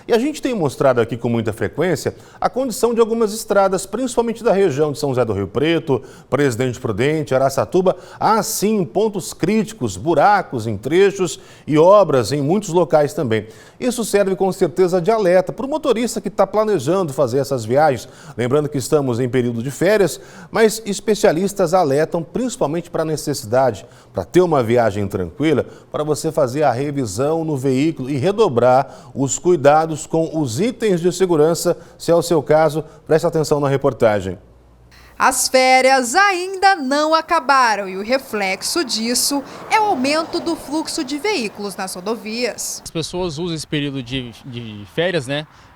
E a gente tem mostrado aqui com muita frequência a condição de algumas estradas, principalmente da região de São José do Rio Preto, Presidente Prudente, Araçatuba. Há sim pontos críticos, buracos em trechos e obras em muitos locais também. Isso serve com certeza de alerta para o motorista que está planejando fazer essas viagens. Lembrando que estamos em período de férias, mas especialistas alertam principalmente para a necessidade, para ter uma viagem tranquila, para você fazer a revisão no veículo e redobrar os cuidados com os itens de segurança. Se é o seu caso, preste atenção na reportagem. As férias ainda não acabaram e o reflexo disso é o aumento do fluxo de veículos nas rodovias. As pessoas usam esse período de férias,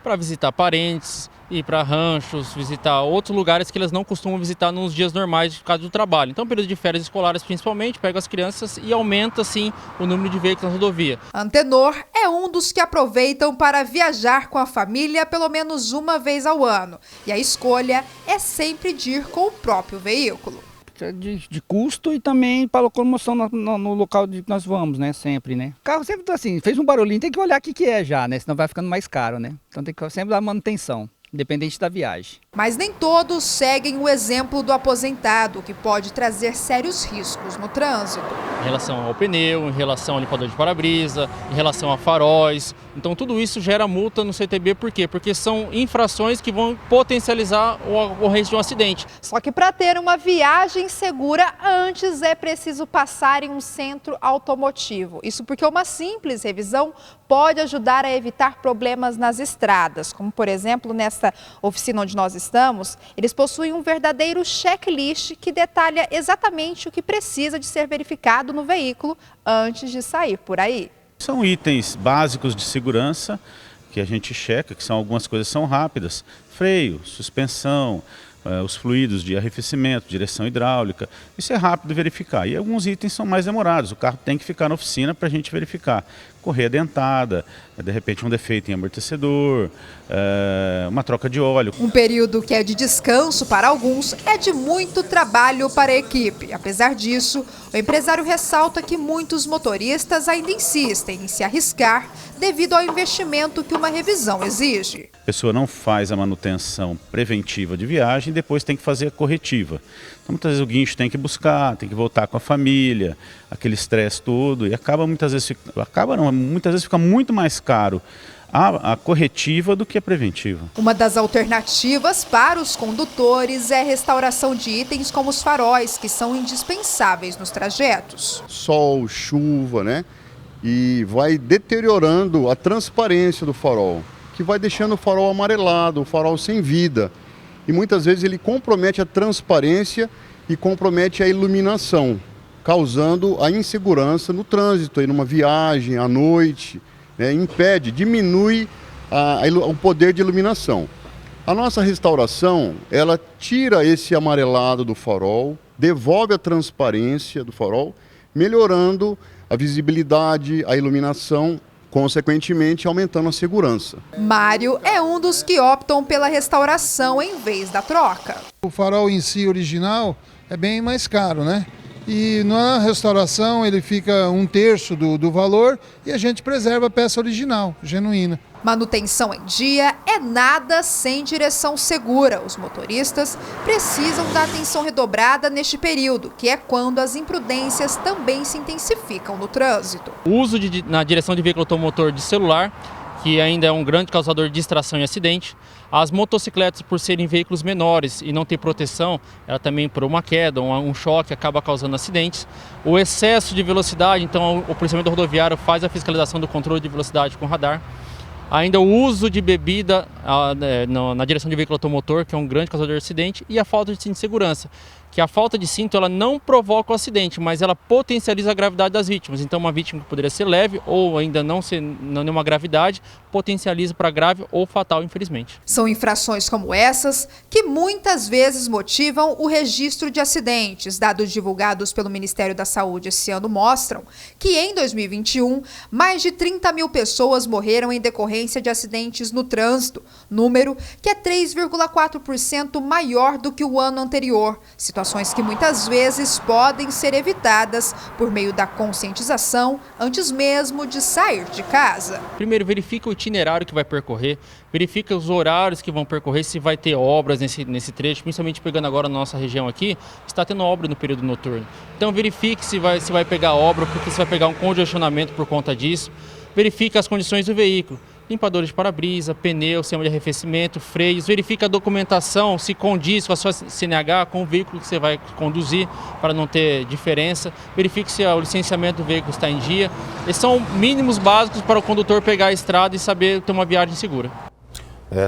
para visitar parentes, ir para ranchos, visitar outros lugares que elas não costumam visitar nos dias normais por causa do trabalho. Então, período de férias escolares principalmente, pega as crianças e aumenta, sim, o número de veículos na rodovia. Antenor é um dos que aproveitam para viajar com a família pelo menos uma vez ao ano. E a escolha é sempre de ir com o próprio veículo. De custo e também para locomoção no local que nós vamos, sempre, O carro sempre assim, fez um barulhinho, tem que olhar o que é já, Senão vai ficando mais caro, Então tem que sempre dar manutenção, independente da viagem. Mas nem todos seguem o exemplo do aposentado, que pode trazer sérios riscos no trânsito. Em relação ao pneu, em relação ao limpador de para-brisa, em relação a faróis. Então tudo isso gera multa no CTB, por quê? Porque são infrações que vão potencializar a ocorrência de um acidente. Só que para ter uma viagem segura, antes é preciso passar em um centro automotivo. Isso porque uma simples revisão pode ajudar a evitar problemas nas estradas, como por exemplo nessa oficina onde nós estamos, eles possuem um verdadeiro checklist que detalha exatamente o que precisa de ser verificado no veículo antes de sair por aí. São itens básicos de segurança que a gente checa, que são algumas coisas são rápidas: freio, suspensão, os fluidos de arrefecimento, direção hidráulica. Isso é rápido verificar. E alguns itens são mais demorados. O carro tem que ficar na oficina para a gente verificar. Correia dentada, de repente um defeito em amortecedor, uma troca de óleo. Um período que é de descanso para alguns é de muito trabalho para a equipe. Apesar disso, o empresário ressalta que muitos motoristas ainda insistem em se arriscar devido ao investimento que uma revisão exige. A pessoa não faz a manutenção preventiva de viagem e depois tem que fazer a corretiva. Então, muitas vezes o guincho tem que buscar, tem que voltar com a família, aquele estresse todo, e muitas vezes fica muito mais caro a corretiva do que a preventiva. Uma das alternativas para os condutores é a restauração de itens como os faróis, que são indispensáveis nos trajetos. Sol, chuva, e vai deteriorando a transparência do farol, que vai deixando o farol amarelado, o farol sem vida. E muitas vezes ele compromete a transparência e compromete a iluminação, causando a insegurança no trânsito, numa viagem, à noite, diminui o poder de iluminação. A nossa restauração, ela tira esse amarelado do farol, devolve a transparência do farol, melhorando a visibilidade, a iluminação, consequentemente aumentando a segurança. Mário é um dos que optam pela restauração em vez da troca. O farol em si original é bem mais caro, E na restauração ele fica 1/3 do valor e a gente preserva a peça original, genuína. Manutenção em dia é nada sem direção segura. Os motoristas precisam da atenção redobrada neste período, que é quando as imprudências também se intensificam no trânsito. O uso na direção de veículo automotor de celular, que ainda é um grande causador de distração e acidente. As motocicletas, por serem veículos menores e não ter proteção, ela também por uma queda, um choque, acaba causando acidentes. O excesso de velocidade, então o policiamento rodoviário faz a fiscalização do controle de velocidade com radar. Ainda o uso de bebida na direção de veículo automotor, que é um grande causador de acidente, e a falta de cinto de segurança, que a falta de cinto ela não provoca o acidente, mas ela potencializa a gravidade das vítimas. Então uma vítima que poderia ser leve ou ainda não ser nenhuma gravidade, potencializa para grave ou fatal, infelizmente. São infrações como essas que muitas vezes motivam o registro de acidentes. Dados divulgados pelo Ministério da Saúde esse ano mostram que em 2021, mais de 30 mil pessoas morreram em decorrência de acidentes no trânsito, número que é 3,4% maior do que o ano anterior. Situação situações que muitas vezes podem ser evitadas por meio da conscientização antes mesmo de sair de casa. Primeiro, verifica o itinerário que vai percorrer, verifica os horários que vão percorrer, se vai ter obras nesse trecho, principalmente pegando agora na nossa região aqui, está tendo obra no período noturno. Então verifique se vai pegar obra, porque você vai pegar um congestionamento por conta disso. Verifique as condições do veículo. Limpadores de para-brisa, pneu, sistema de arrefecimento, freios, verifica a documentação, se condiz com a sua CNH, com o veículo que você vai conduzir, para não ter diferença. Verifique se o licenciamento do veículo está em dia. Esses são mínimos básicos para o condutor pegar a estrada e saber ter uma viagem segura.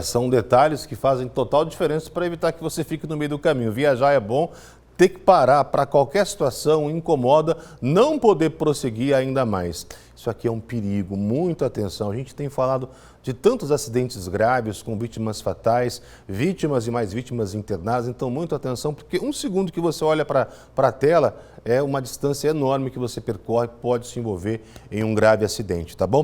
São detalhes que fazem total diferença para evitar que você fique no meio do caminho. Viajar é bom, ter que parar para qualquer situação incomoda, não poder prosseguir ainda mais. Isso aqui é um perigo, muita atenção. A gente tem falado de tantos acidentes graves com vítimas fatais, vítimas e mais vítimas internadas, então muita atenção, porque um segundo que você olha para a tela é uma distância enorme que você percorre, pode se envolver em um grave acidente, tá bom?